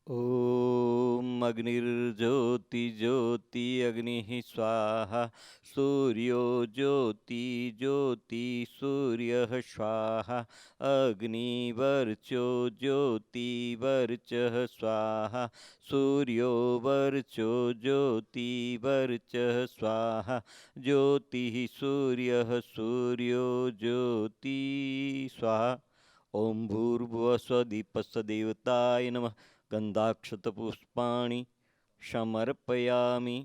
ॐ अग्निर्ज्योति ज्योति अग्निः स्वाहा सूर्यो ज्योति ज्योति सूर्यः स्वाहा अग्निवर्चो ज्योति वर्चः स्वाहा सूर्यो वर्चो ज्योति वर्चः स्वाहा ज्योतिः सूर्यः सूर्यो ज्योति स्वाहा। ओम भूर्भुवः स्वः दीपस्य देवताय नमः। गन्धाक्षतपुष्पाणि समर्पयामि।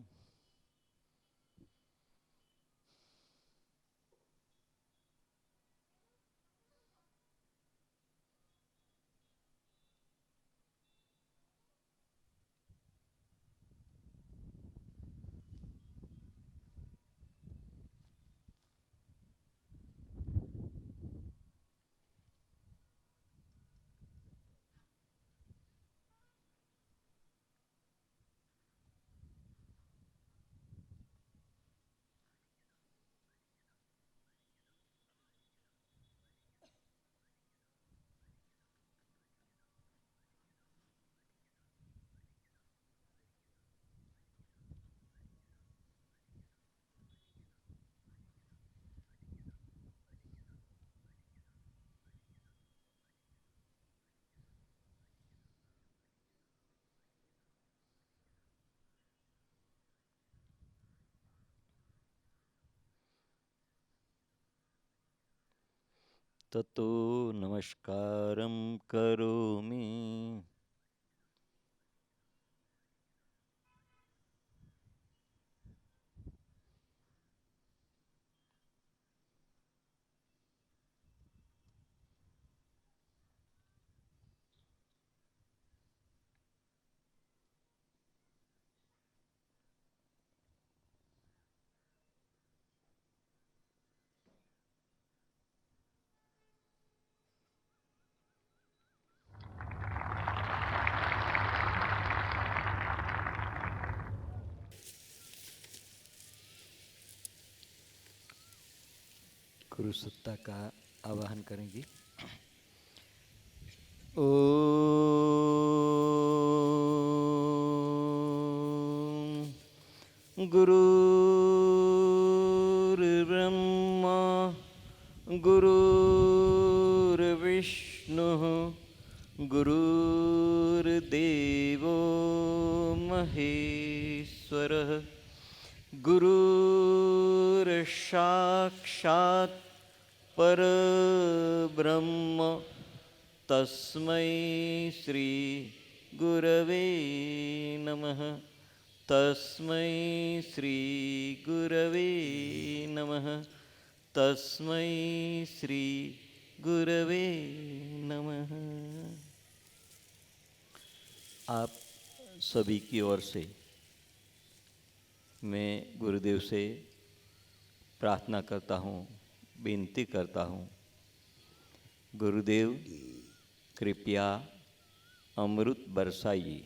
ततो नमस्कारं करोमि। गुरु सत्ता का आवाहन करेंगे। ओम गुरुर्ब्रह्मा गुरुर्विष्णुः गुरुर्देवो महेश्वरः गुरुर्साक्षात् परब्रह्म तस्मै श्री गुरवे नमः। तस्मै श्री गुरवे नमः। तस्मै श्री गुरवे नमः। आप सभी की ओर से मैं गुरुदेव से प्रार्थना करता हूँ, विनती करता हूँ, गुरुदेव कृपया अमृत बरसाइए।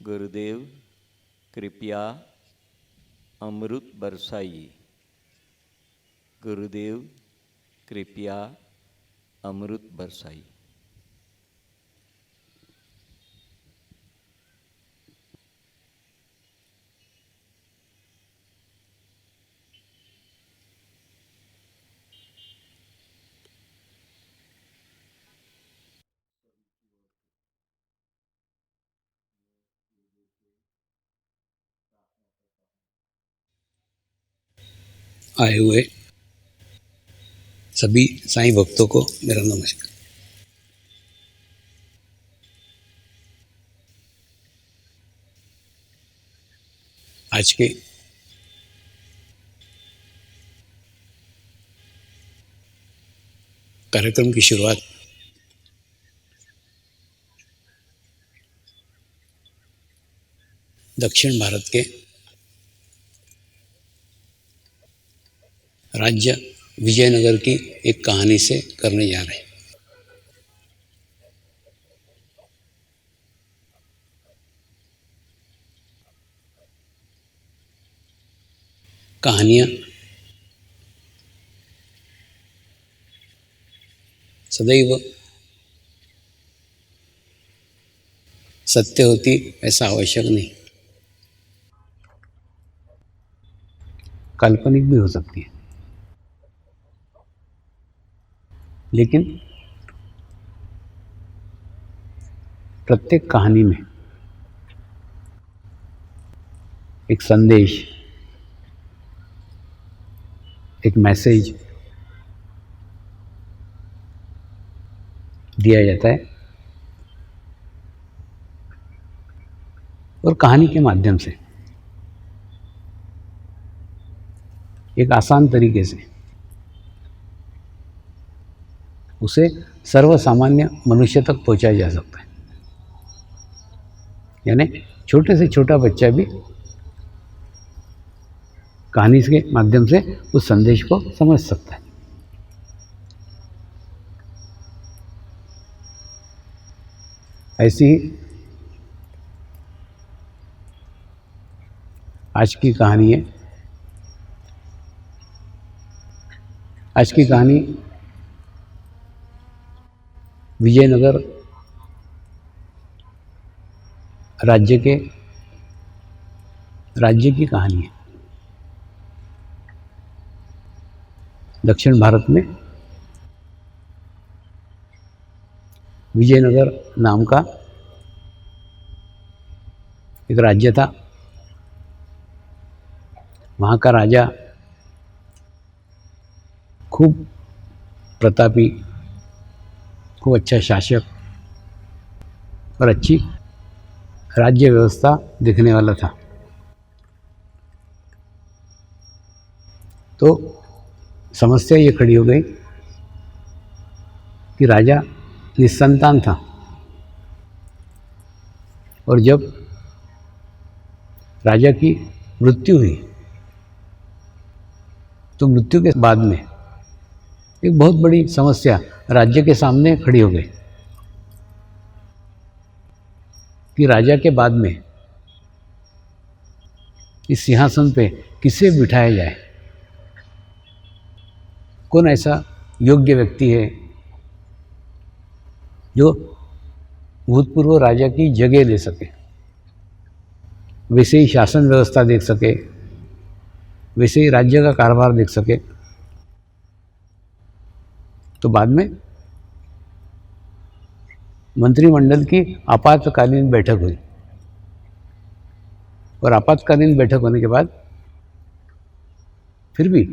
गुरुदेव कृपया अमृत बरसाइए। गुरुदेव कृपया अमृत बरसाइए। आए हुए सभी साईं भक्तों को मेरा नमस्कार। आज के कार्यक्रम की शुरुआत दक्षिण भारत के राज्य विजयनगर की एक कहानी से करने जा रहे हैं। कहानियाँ सदैव सत्य होती ऐसा आवश्यक नहीं, काल्पनिक भी हो सकती है, लेकिन प्रत्येक कहानी में एक संदेश, एक मैसेज दिया जाता है और कहानी के माध्यम से एक आसान तरीके से उसे सर्वसामान्य मनुष्य तक पहुंचाया जा सकता है। यानी छोटे से छोटा बच्चा भी कहानी के माध्यम से उस संदेश को समझ सकता है। ऐसी ही आज की कहानी है। आज की कहानी विजयनगर राज्य की कहानी है। दक्षिण भारत में विजयनगर नाम का एक राज्य था। वहाँ का राजा खूब प्रतापी, खूब अच्छा शासक और अच्छी राज्य व्यवस्था दिखने वाला था। तो समस्या ये खड़ी हो गई कि राजा निसंतान था और जब राजा की मृत्यु हुई तो मृत्यु के बाद में एक बहुत बड़ी समस्या राज्य के सामने खड़ी हो गई कि राजा के बाद में इस सिंहासन पे किसे बिठाया जाए, कौन ऐसा योग्य व्यक्ति है जो भूतपूर्व राजा की जगह ले सके, वैसे ही शासन व्यवस्था देख सके, वैसे ही राज्य का कारोबार देख सके। तो बाद में मंत्रिमंडल की आपातकालीन बैठक हुई और आपातकालीन बैठक होने के बाद फिर भी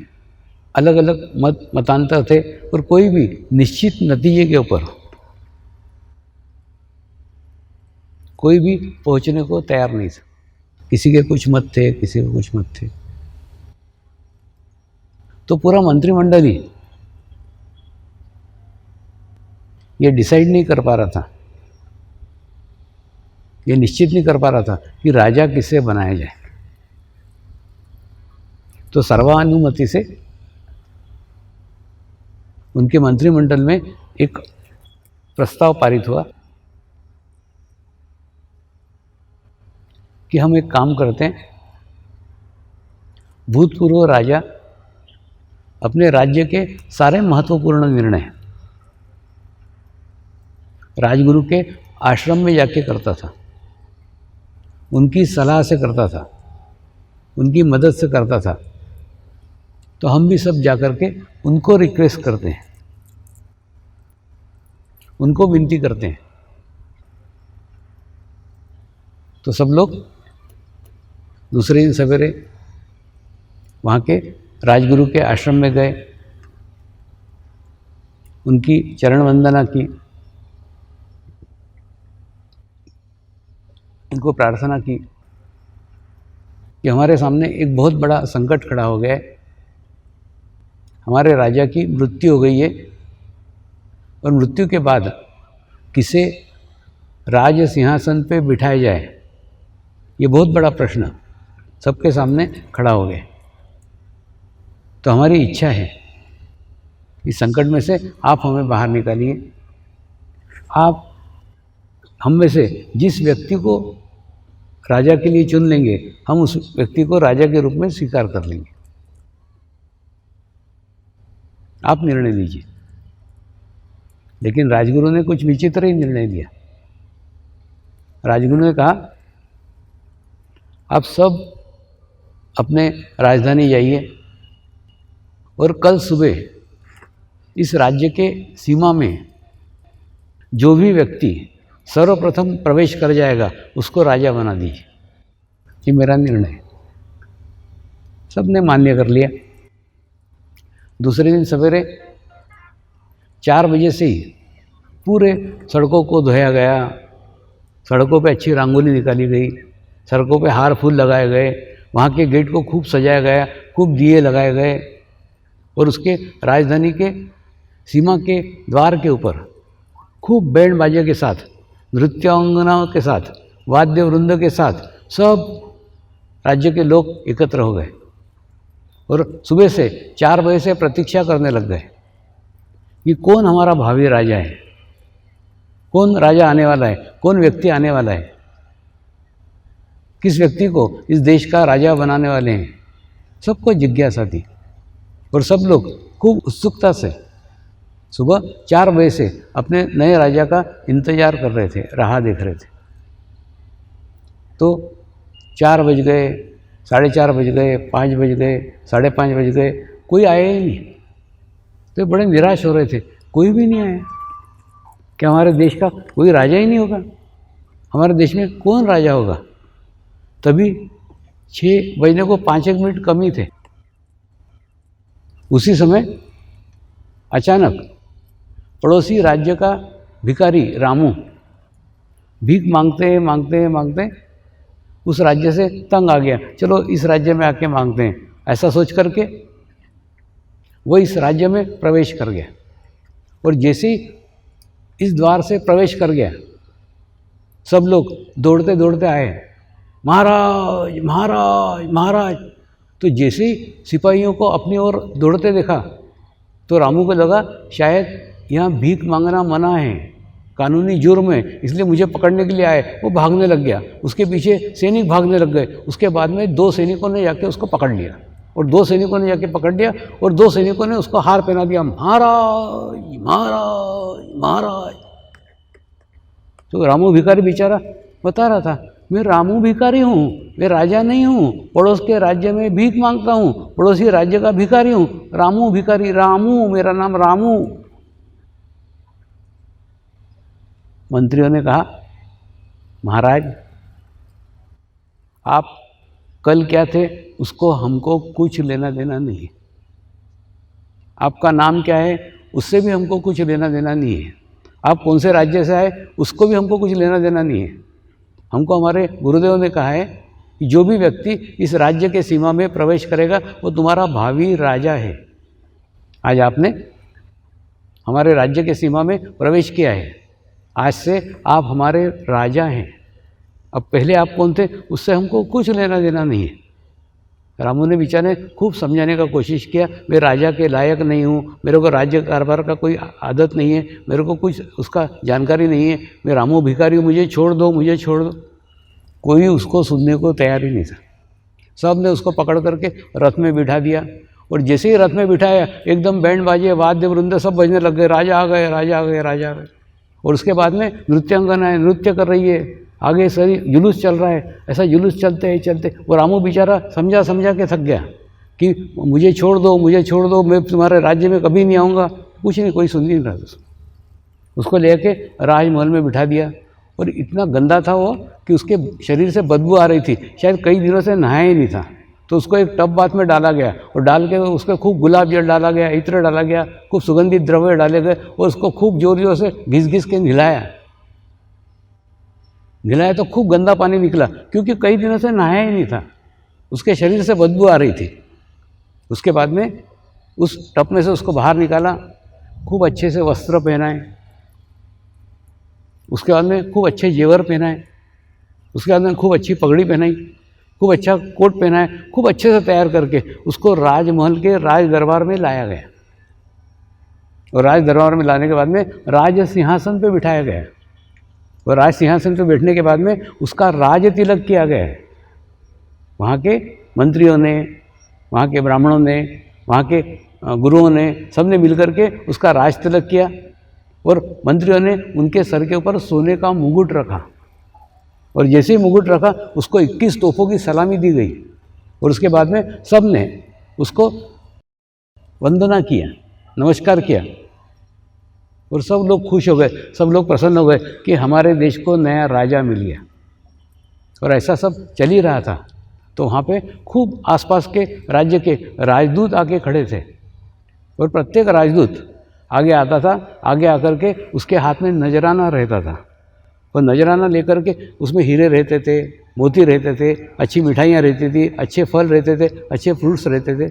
अलग अलग मतांतर थे और कोई भी निश्चित नतीजे के ऊपर कोई भी पहुंचने को तैयार नहीं था। किसी के कुछ मत थे, किसी के कुछ मत थे। तो पूरा मंत्रिमंडल ही ये डिसाइड नहीं कर पा रहा था, ये निश्चित नहीं कर पा रहा था कि राजा किसे बनाया जाए। तो सर्वानुमति से उनके मंत्रिमंडल में एक प्रस्ताव पारित हुआ कि हम एक काम करते हैं, भूतपूर्व राजा अपने राज्य के सारे महत्वपूर्ण निर्णय राजगुरु के आश्रम में जाके करता था, उनकी सलाह से करता था, उनकी मदद से करता था। तो हम भी सब जाकर के उनको रिक्वेस्ट करते हैं, उनको विनती करते हैं। तो सब लोग दूसरे दिन सवेरे वहाँ के राजगुरु के आश्रम में गए, उनकी चरण वंदना की, उनको प्रार्थना की कि हमारे सामने एक बहुत बड़ा संकट खड़ा हो गया है, हमारे राजा की मृत्यु हो गई है और मृत्यु के बाद किसे राज सिंहासन पे बिठाया जाए, ये बहुत बड़ा प्रश्न सबके सामने खड़ा हो गया। तो हमारी इच्छा है इस संकट में से आप हमें बाहर निकालिए, आप हम में से जिस व्यक्ति को राजा के लिए चुन लेंगे, हम उस व्यक्ति को राजा के रूप में स्वीकार कर लेंगे, आप निर्णय लीजिए। लेकिन राजगुरु ने कुछ विचित्र ही निर्णय लिया। राजगुरु ने कहा, आप सब अपने राजधानी जाइए और कल सुबह इस राज्य के सीमा में जो भी व्यक्ति सर्वप्रथम प्रवेश कर जाएगा उसको राजा बना दीजिए। ये मेरा निर्णय है। सबने मान्य कर लिया। दूसरे दिन सवेरे 4 बजे से ही पूरे सड़कों को धोया गया, सड़कों पे अच्छी रंगोली निकाली गई, सड़कों पे हार फूल लगाए गए, वहाँ के गेट को खूब सजाया गया, खूब दिए लगाए गए और उसके राजधानी के सीमा के द्वार के ऊपर खूब बैंड बाजे के साथ, नृत्यांगनाओं के साथ, वाद्य वृंद के साथ सब राज्य के लोग एकत्र हो गए और सुबह से 4 बजे से प्रतीक्षा करने लग गए कि कौन हमारा भावी राजा है, कौन राजा आने वाला है, कौन व्यक्ति आने वाला है, किस व्यक्ति को इस देश का राजा बनाने वाले हैं। सबको जिज्ञासा थी और सब लोग खूब उत्सुकता से सुबह 4 बजे से अपने नए राजा का इंतजार कर रहे थे, राह देख रहे थे। तो 4 बज गए, 4:30 बज गए, 5 बज गए, 5:30 बज गए, कोई आया ही नहीं। तो बड़े निराश हो रहे थे, कोई भी नहीं आया। क्या हमारे देश का कोई राजा ही नहीं होगा? हमारे देश में कौन राजा होगा? तभी 6 बजने को 5-1 मिनट कम ही थे। उसी समय अचानक पड़ोसी राज्य का भिखारी रामू भीख मांगते मांगते मांगते उस राज्य से तंग आ गया, चलो इस राज्य में आके मांगते हैं, ऐसा सोच करके वो इस राज्य में प्रवेश कर गया। और जैसे ही इस द्वार से प्रवेश कर गया, सब लोग दौड़ते दौड़ते आए, महाराज महाराज महाराज। तो जैसे ही सिपाहियों को अपनी ओर दौड़ते देखा तो रामू को लगा शायद यहाँ भीख मांगना मना है, कानूनी जुर्म है, इसलिए मुझे पकड़ने के लिए आए। वो भागने लग गया, उसके पीछे सैनिक भागने लग गए। उसके बाद में 2 सैनिकों ने जाके उसको पकड़ लिया और 2 सैनिकों ने जाके पकड़ लिया और 2 सैनिकों ने उसको हार पहना दिया, महाराज महाराज महाराज। तो रामू भिखारी बेचारा बता रहा था, मैं रामू भिखारी हूँ, मैं राजा नहीं हूँ, पड़ोस के राज्य में भीख मांगता हूँ, पड़ोसी राज्य का भिखारी हूँ, रामू भिखारी, रामू, मेरा नाम रामू। मंत्रियों ने कहा, महाराज आप कल क्या थे उसको हमको कुछ लेना देना नहीं है, आपका नाम क्या है उससे भी हमको कुछ लेना देना नहीं है, आप कौन से राज्य से आए उसको भी हमको कुछ लेना देना नहीं है। हमको हमारे गुरुदेव ने कहा है कि जो भी व्यक्ति इस राज्य के सीमा में प्रवेश करेगा वो तुम्हारा भावी राजा है। आज आपने हमारे राज्य के सीमा में प्रवेश किया है, आज से आप हमारे राजा हैं। अब पहले आप कौन थे उससे हमको कुछ लेना देना नहीं है। रामू ने बेचारे खूब समझाने का कोशिश किया, मैं राजा के लायक नहीं हूँ, मेरे को राज्य कारोबार का कोई आदत नहीं है, मेरे को कुछ उसका जानकारी नहीं है, मैं रामू भिखारी हूँ, मुझे छोड़ दो, मुझे छोड़ दो। कोई उसको सुनने को तैयार ही नहीं था। सब ने उसको पकड़ करके रथ में बिठा दिया और जैसे ही रथ में बिठाया एकदम बैंड बाजे वाद्य वृंद सब बजने लग गए, राजा आ गए, राजा आ गए, राजा आ गए। और उसके बाद में नृत्यांगनाएं नृत्य कर रही है, आगे सही जुलूस चल रहा है। ऐसा जुलूस चलते ही चलते वो रामू बेचारा समझा समझा के थक गया कि मुझे छोड़ दो, मुझे छोड़ दो, मैं तुम्हारे राज्य में कभी नहीं आऊँगा। कुछ नहीं, कोई सुन नहीं रहा था। उसको लेके राजमहल में बिठा दिया और इतना गंदा था वो कि उसके शरीर से बदबू आ रही थी, शायद कई दिनों से नहाया ही नहीं था। तो उसको एक टब बाथ में डाला गया और डाल के उसको खूब गुलाब जल डाला गया, इत्र डाला गया, खूब सुगंधित द्रव्य डाले गए और उसको खूब जोर जोर से घिस घिस के नहलाया तो खूब गंदा पानी निकला, क्योंकि कई दिनों से नहाया ही नहीं था, उसके शरीर से बदबू आ रही थी। उसके बाद में उस टब में से उसको बाहर निकाला, खूब अच्छे से वस्त्र पहनाए, उसके बाद में खूब अच्छे जेवर पहनाए, उसके बाद में खूब अच्छी पगड़ी पहनाई, खूब अच्छा कोट पहनाए, खूब अच्छे से तैयार करके उसको राजमहल के राज दरबार में लाया गया। और राज दरबार में लाने के बाद में राज सिंहासन पे बिठाया गया और राज सिंहासन पे बैठने के बाद में उसका राज तिलक किया गया है। वहाँ के मंत्रियों ने, वहाँ के ब्राह्मणों ने, वहाँ के गुरुओं ने, सब ने मिल करके उसका राज तिलक किया और मंत्रियों ने उनके सर के ऊपर सोने का मुकुट रखा और जैसे ही मुकुट रखा उसको 21 तोपों की सलामी दी गई और उसके बाद में सब ने उसको वंदना किया, नमस्कार किया और सब लोग खुश हो गए, सब लोग प्रसन्न हो गए कि हमारे देश को नया राजा मिल गया। और ऐसा सब चल ही रहा था। तो वहाँ पे खूब आसपास के राज्य के राजदूत आके खड़े थे और प्रत्येक राजदूत आगे आता था, आगे आकर के उसके हाथ में नजराना रहता था और नजराना लेकर के उसमें हीरे रहते थे, मोती रहते थे, अच्छी मिठाइयाँ रहती थी, अच्छे फल रहते थे, अच्छे फ्रूट्स रहते थे।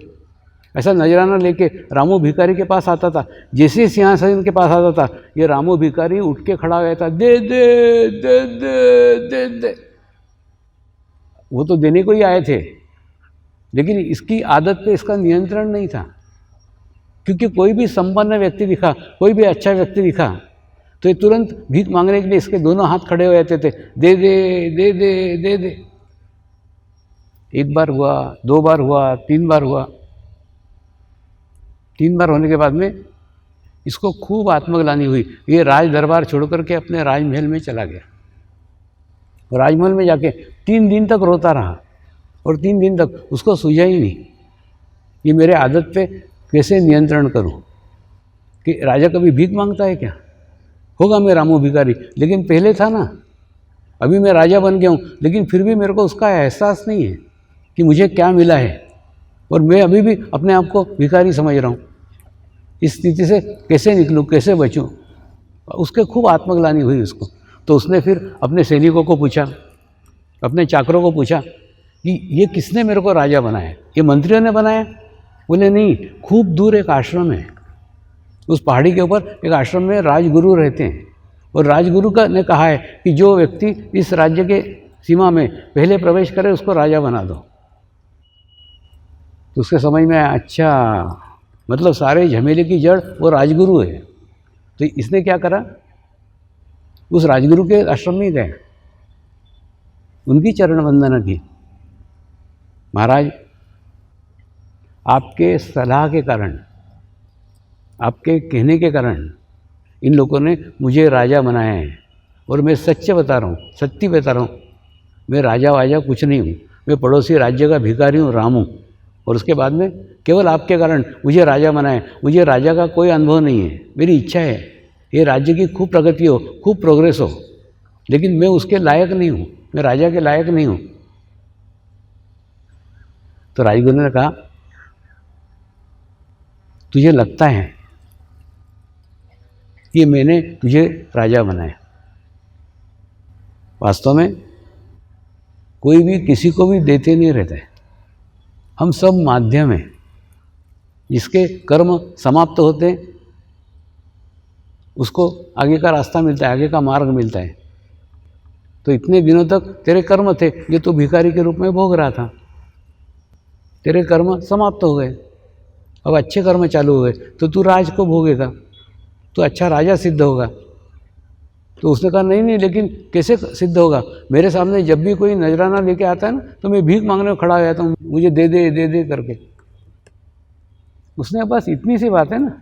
ऐसा नजराना लेके रामू भिखारी के पास आता था। जैसे सिंहासन के पास आता था ये रामू भिखारी उठ के खड़ा हो गया था, दे दे दे दे दे दे। वो तो देने को ही आए थे, लेकिन इसकी आदत पे इसका नियंत्रण नहीं था, क्योंकि कोई भी संपन्न व्यक्ति दिखा, कोई भी अच्छा व्यक्ति दिखा तो ये तुरंत भीख मांगने के लिए इसके दोनों हाथ खड़े हो जाते थे, दे दे दे दे दे दे। एक बार हुआ, 2 बार हुआ, 3 बार हुआ। 3 बार होने के बाद में इसको खूब आत्मग्लानि हुई। ये राज दरबार छोड़ करके अपने राजमहल में चला गया। राजमहल में जाके 3 दिन तक रोता रहा और 3 दिन तक उसको सूझा ही नहीं ये मेरे आदत पे कैसे नियंत्रण करूं, कि राजा कभी भीख मांगता है क्या? होगा मैं रामू भिखारी, लेकिन पहले था ना, अभी मैं राजा बन गया हूँ, लेकिन फिर भी मेरे को उसका एहसास नहीं है कि मुझे क्या मिला है और मैं अभी भी अपने आप को भिखारी समझ रहा हूँ। इस स्थिति से कैसे निकलूँ, कैसे बचूँ? उसके खूब आत्मग्लानि हुई उसको। तो उसने फिर अपने सैनिकों को पूछा, अपने चाकरों को पूछा कि ये किसने मेरे को राजा बनाया? ये मंत्रियों ने बनाया? बोले नहीं, खूब दूर एक आश्रम है, उस पहाड़ी के ऊपर एक आश्रम में राजगुरु रहते हैं और राजगुरु का ने कहा है कि जो व्यक्ति इस राज्य के सीमा में पहले प्रवेश करे उसको राजा बना दो। तो उसके समझ में आया, अच्छा मतलब सारे झमेले की जड़ वो राजगुरु है। तो इसने क्या करा, उस राजगुरु के आश्रम में गए, उनकी चरण वंदना की। महाराज, आपके सलाह के कारण, आपके कहने के कारण इन लोगों ने मुझे राजा बनाया है और मैं सच बता रहा हूँ, सत्य बता रहा हूँ, मैं राजा वाजा कुछ नहीं हूँ, मैं पड़ोसी राज्य का भिखारी हूँ, रामू। और उसके बाद में केवल आपके कारण मुझे राजा बनाया। मुझे राजा का कोई अनुभव नहीं है, मेरी इच्छा है ये राज्य की खूब प्रगति हो, खूब प्रोग्रेस हो, लेकिन मैं उसके लायक नहीं हूँ, मैं राजा के लायक नहीं हूँ। तो राजगुरु ने कहा, तुझे लगता है कि मैंने तुझे राजा बनाया, वास्तव में कोई भी किसी को भी देते नहीं रहता है। हम सब माध्यम हैं, जिसके कर्म समाप्त होते हैं उसको आगे का रास्ता मिलता है, आगे का मार्ग मिलता है। तो इतने दिनों तक तेरे कर्म थे, ये तो भिखारी के रूप में भोग रहा था, तेरे कर्म समाप्त हो गए, अब अच्छे कर्म चालू हो गए, तो तू राज को भोगेगा, तो अच्छा राजा सिद्ध होगा। तो उसने कहा नहीं नहीं, लेकिन कैसे सिद्ध होगा? मेरे सामने जब भी कोई नजराना लेके आता है ना, तो मैं भीख मांगने को खड़ा हो जाता हूँ, मुझे दे दे दे दे करके। उसने बस इतनी सी बात है ना,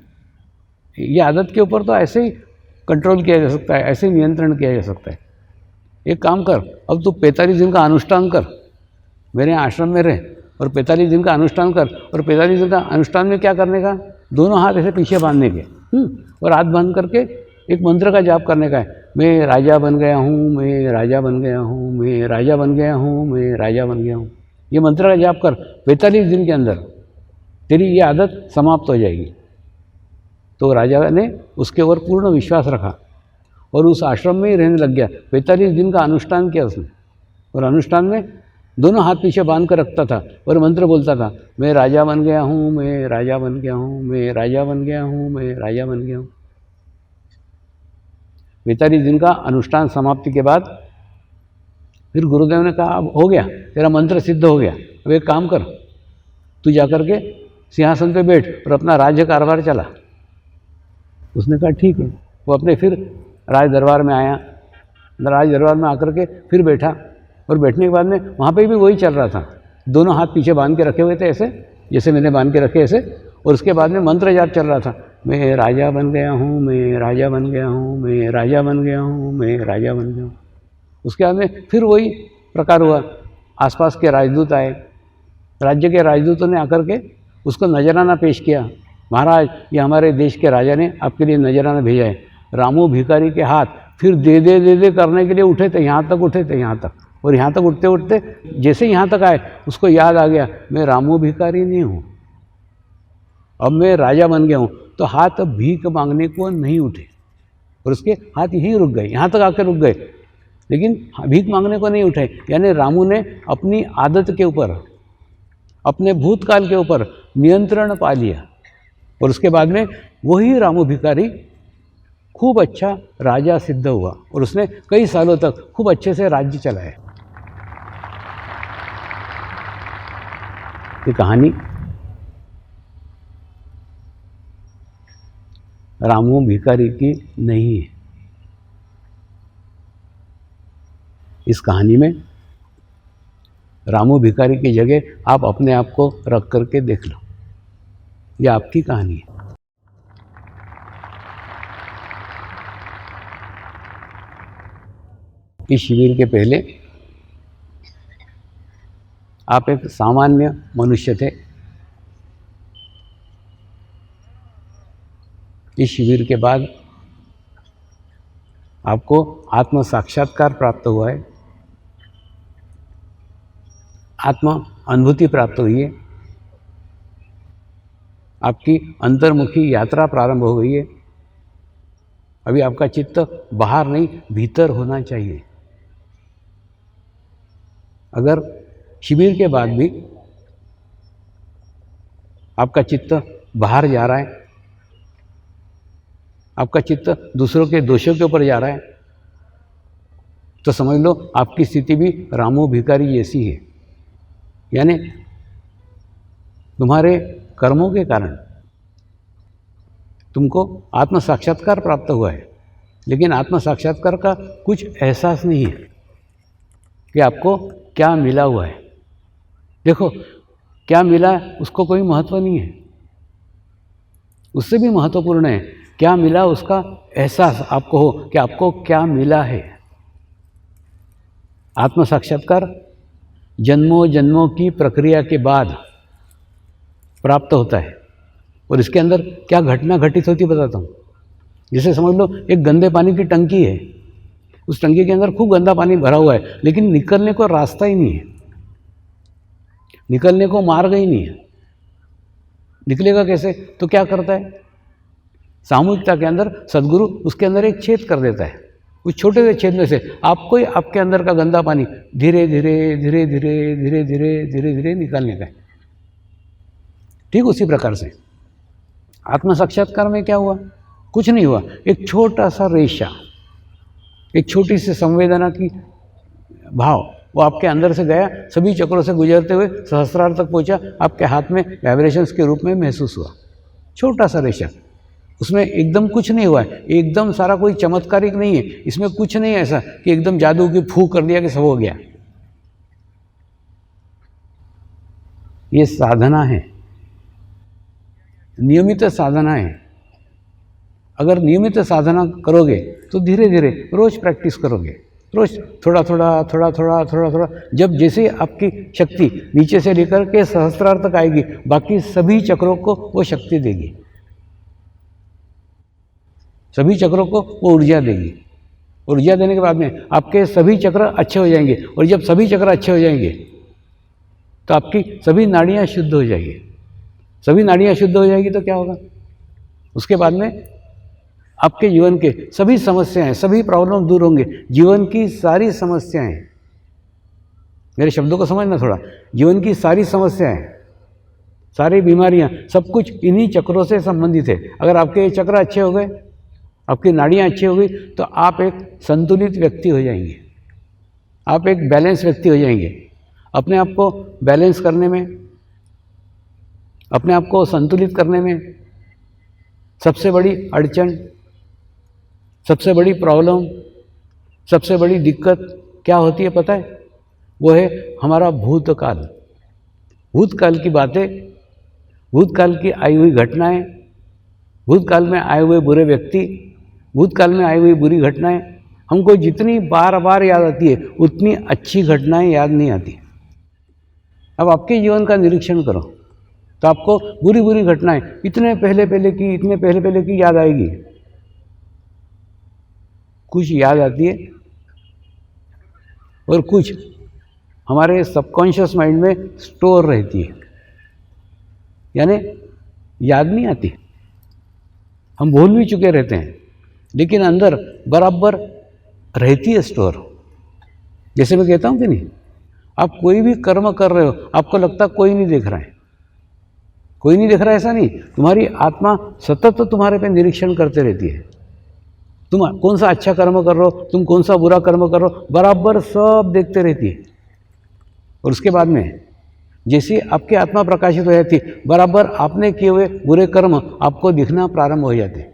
ये आदत के ऊपर तो ऐसे ही कंट्रोल किया जा सकता है, ऐसे ही नियंत्रण किया जा सकता है। एक काम कर, अब तू 45 दिन का अनुष्ठान कर, मेरे आश्रम में रह और 45 दिन का अनुष्ठान कर। और 45 दिन का अनुष्ठान में क्या करने का? दोनों हाथ ऐसे पीछे बांधने के और हाथ बांध करके एक मंत्र का जाप करने का है, मैं राजा बन गया हूँ, मैं राजा बन गया हूँ, मैं राजा बन गया हूँ, मैं राजा बन गया हूँ। ये मंत्र का जाप कर, 45 दिन के अंदर तेरी ये आदत समाप्त हो जाएगी। तो राजा ने उसके ऊपर पूर्ण विश्वास रखा और उस आश्रम में ही रहने लग गया। 45 दिन का अनुष्ठान किया उसने, और अनुष्ठान में दोनों हाथ पीछे बांध कर रखता था और मंत्र बोलता था, मैं राजा बन गया हूँ, मैं राजा बन गया हूँ, मैं राजा बन गया हूँ, मैं राजा बन गया हूँ। 45 दिन का अनुष्ठान समाप्ति के बाद फिर गुरुदेव ने कहा, अब हो गया, तेरा मंत्र सिद्ध हो गया, अब एक काम कर, तू जाकर के सिंहासन पे बैठ और अपना राज्य कारभार चला। उसने कहा ठीक है। वो अपने फिर राज दरबार में आया, राज दरबार में आकर के फिर बैठा और बैठने के बाद में वहाँ पे भी वही चल रहा था, दोनों हाथ पीछे बांध के रखे हुए थे ऐसे, जैसे मैंने बांध के रखे ऐसे, और उसके बाद में मंत्र जाप चल रहा था, मैं राजा बन गया हूँ, मैं राजा बन गया हूँ, मैं राजा बन गया हूँ, मैं राजा बन गया हूँ। उसके बाद में फिर वही प्रकार हुआ, आसपास के राजदूत आए, राज्य के राजदूतों ने आकर के उसको नजराना पेश किया, महाराज ये हमारे देश के राजा ने आपके लिए नजराना भेजा है। रामू भिखारी के हाथ फिर दे दे करने के लिए उठे थे, यहाँ तक उठे थे, यहाँ तक, और यहाँ तक उठते उठते जैसे यहाँ तक आए उसको याद आ गया मैं रामू भिखारी नहीं हूँ, अब मैं राजा बन गया हूँ। तो हाथ भीख मांगने को नहीं उठे और उसके हाथ यहीं रुक गए, यहाँ तक आकर रुक गए, लेकिन भीख मांगने को नहीं उठे। यानी रामू ने अपनी आदत के ऊपर, अपने भूतकाल के ऊपर नियंत्रण पा लिया और उसके बाद में वही रामू भिखारी खूब अच्छा राजा सिद्ध हुआ और उसने कई सालों तक खूब अच्छे से राज्य चलाया। ये कहानी रामू भिखारी की नहीं है। इस कहानी में रामू भिखारी की जगह आप अपने आप को रख करके देख लो, ये आपकी कहानी है। इस शिविर के पहले आप एक सामान्य मनुष्य थे। इस शिविर के बाद आपको आत्म साक्षात्कार प्राप्त हुआ है, आत्म अनुभूति प्राप्त हुई है, आपकी अंतर्मुखी यात्रा प्रारंभ हो गई है। अभी आपका चित्त बाहर नहीं भीतर होना चाहिए। अगर शिविर के बाद भी आपका चित्त बाहर जा रहा है, आपका चित्त दूसरों के दोषों के ऊपर जा रहा है, तो समझ लो आपकी स्थिति भी रामू भिखारी जैसी है। यानी तुम्हारे कर्मों के कारण तुमको आत्म साक्षात्कार प्राप्त हुआ है, लेकिन आत्म साक्षात्कार का कुछ एहसास नहीं है कि आपको क्या मिला हुआ है। देखो, क्या मिला उसको कोई महत्व नहीं है, उससे भी महत्वपूर्ण है क्या मिला उसका एहसास आपको हो कि आपको क्या मिला है। आत्म साक्षात्कार जन्मों जन्मों की प्रक्रिया के बाद प्राप्त होता है और इसके अंदर क्या घटना घटित होती बताता हूँ। जैसे समझ लो एक गंदे पानी की टंकी है, उस टंकी के अंदर खूब गंदा पानी भरा हुआ है, लेकिन निकलने को रास्ता ही नहीं है, निकलने को मार्ग ही नहीं है। निकलेगा कैसे? तो क्या करता है, सामूहिकता के अंदर सदगुरु उसके अंदर एक छेद कर देता है। उस छोटे से छेद में से आपको ही आपके अंदर का गंदा पानी धीरे धीरे धीरे धीरे धीरे धीरे धीरे धीरे निकालने का है। ठीक उसी प्रकार से आत्म साक्षात्कार में क्या हुआ? कुछ नहीं हुआ। एक छोटा सा रेशा, एक छोटी सी संवेदना की भाव वो आपके अंदर से गया, सभी चक्रों से गुजरते हुए सहस्रार तक पहुंचा, आपके हाथ में वाइब्रेशंस के रूप में महसूस हुआ। छोटा सा रेशा, उसमें एकदम कुछ नहीं हुआ है, एकदम सारा कोई चमत्कारिक नहीं है, इसमें कुछ नहीं है ऐसा कि एकदम जादू की फूंक कर दिया कि सब हो गया। ये साधना है, नियमित साधना है। अगर नियमित साधना करोगे तो धीरे धीरे रोज प्रैक्टिस करोगे, रोज थोड़ा थोड़ा थोड़ा थोड़ा थोड़ा थोड़ा, जब जैसे आपकी शक्ति नीचे से लेकर के सहस्त्रार तक आएगी, बाकी सभी चक्रों को वो शक्ति देगी, सभी चक्रों को वो ऊर्जा देगी। ऊर्जा देने के बाद में आपके सभी चक्र अच्छे हो जाएंगे, और जब सभी चक्र अच्छे हो जाएंगे तो आपकी सभी नाड़ियाँ शुद्ध हो जाएगी। सभी नाड़ियाँ शुद्ध हो जाएगी तो क्या होगा? उसके बाद में आपके जीवन के सभी समस्याएं, सभी प्रॉब्लम दूर होंगे। जीवन की सारी समस्याएं, मेरे शब्दों को समझना थोड़ा, जीवन की सारी समस्याएं, सारी बीमारियां, सब कुछ इन्हीं चक्रों से संबंधित है। अगर आपके ये चक्र अच्छे हो गए, आपकी नाड़ियाँ अच्छी हो गई, तो आप एक संतुलित व्यक्ति हो जाएंगे, आप एक बैलेंस व्यक्ति हो जाएंगे। अपने आप को बैलेंस करने में, अपने आप को संतुलित करने में सबसे बड़ी अड़चन, सबसे बड़ी प्रॉब्लम, सबसे बड़ी दिक्कत क्या होती है पता है? वो है हमारा भूतकाल। भूतकाल की बातें, भूतकाल की आई हुई घटनाएं, भूतकाल में आए हुए बुरे व्यक्ति, भूतकाल में आई हुई बुरी घटनाएं हमको जितनी बार बार याद आती है उतनी अच्छी घटनाएं याद नहीं आती। अब आपके जीवन का निरीक्षण करो तो आपको बुरी बुरी घटनाएं इतने पहले पहले की याद आएगी। कुछ याद आती है और कुछ हमारे सबकॉन्शियस माइंड में स्टोर रहती है, यानी याद नहीं आती। हम भूल भी चुके रहते हैं लेकिन अंदर बराबर रहती है स्टोर। जैसे मैं कहता हूँ कि नहीं, आप कोई भी कर्म कर रहे हो, आपको लगता कोई नहीं देख रहा है, कोई नहीं देख रहा है, ऐसा नहीं। तुम्हारी आत्मा सतत तुम्हारे पे निरीक्षण करते रहती है। तुम कौन सा अच्छा कर्म कर रहे हो, तुम कौन सा बुरा कर्म कर रहे हो, बराबर सब देखते रहती है। और उसके बाद में जैसे आपकी आत्मा प्रकाशित हो जाती, बराबर आपने किए हुए बुरे कर्म आपको दिखना प्रारंभ हो जाते।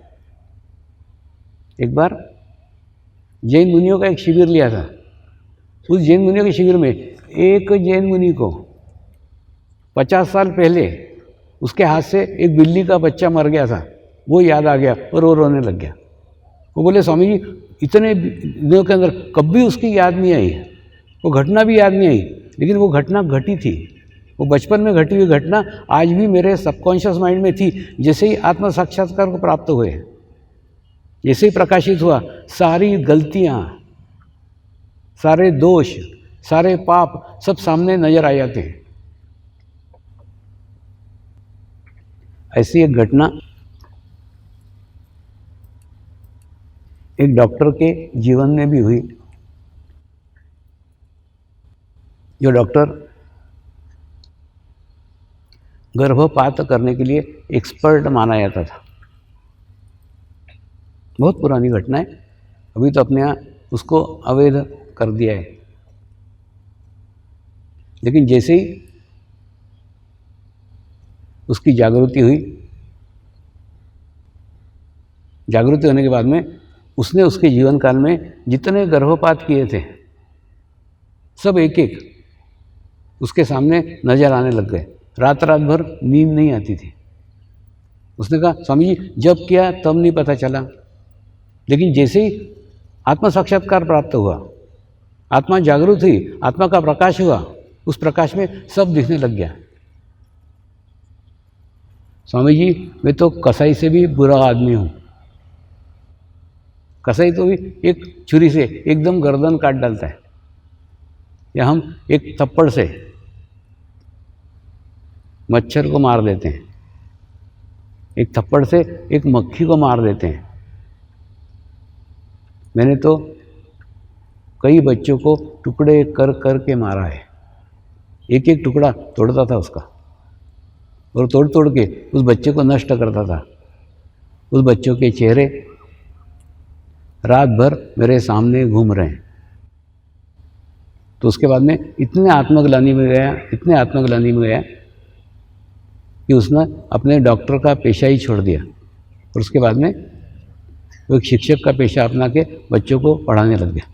एक बार जैन मुनियों का एक शिविर लिया था। उस जैन मुनियों के शिविर में एक जैन मुनि को 50 साल पहले उसके हाथ से एक बिल्ली का बच्चा मर गया था, वो याद आ गया और वो रोने लग गया। वो बोले, स्वामी जी इतने दिनों के अंदर कभी उसकी याद नहीं आई, वो घटना भी याद नहीं आई, लेकिन वो घटना घटी थी, वो बचपन में घटी हुई घटना आज भी मेरे सबकॉन्शियस माइंड में थी। जैसे ही आत्म साक्षात्कार को प्राप्त हुए, जैसे ही प्रकाशित हुआ, सारी गलतियाँ, सारे दोष, सारे पाप सब सामने नजर आ जाते हैं। ऐसी एक घटना एक डॉक्टर के जीवन में भी हुई। जो डॉक्टर गर्भपात करने के लिए एक्सपर्ट माना जाता था। बहुत पुरानी घटना है, अभी तो अपने यहाँ उसको अवैध कर दिया है। लेकिन जैसे ही उसकी जागृति हुई, जागृति होने के बाद में उसने उसके जीवन काल में जितने गर्भपात किए थे सब एक एक उसके सामने नजर आने लग गए। रात भर नींद नहीं आती थी। उसने कहा, स्वामी जी जब किया तब नहीं पता चला, लेकिन जैसे ही आत्मा साक्षात्कार प्राप्त हुआ, आत्मा जागृत हुई, आत्मा का प्रकाश हुआ, उस प्रकाश में सब दिखने लग गया। स्वामी जी मैं तो कसाई से भी बुरा आदमी हूँ। कसाई तो भी एक छुरी से एकदम गर्दन काट डालता है, या हम एक थप्पड़ से मच्छर को मार देते हैं, एक थप्पड़ से एक मक्खी को मार देते हैं। मैंने तो कई बच्चों को टुकड़े कर कर के मारा है, एक एक टुकड़ा तोड़ता था उसका, और तोड़ तोड़ के उस बच्चे को नष्ट करता था। उस बच्चों के चेहरे रात भर मेरे सामने घूम रहे हैं। तो उसके बाद में इतने आत्मग्लानि में गया कि उसने अपने डॉक्टर का पेशा ही छोड़ दिया, और उसके बाद में वो एक शिक्षक का पेशा अपना के बच्चों को पढ़ाने लग गया।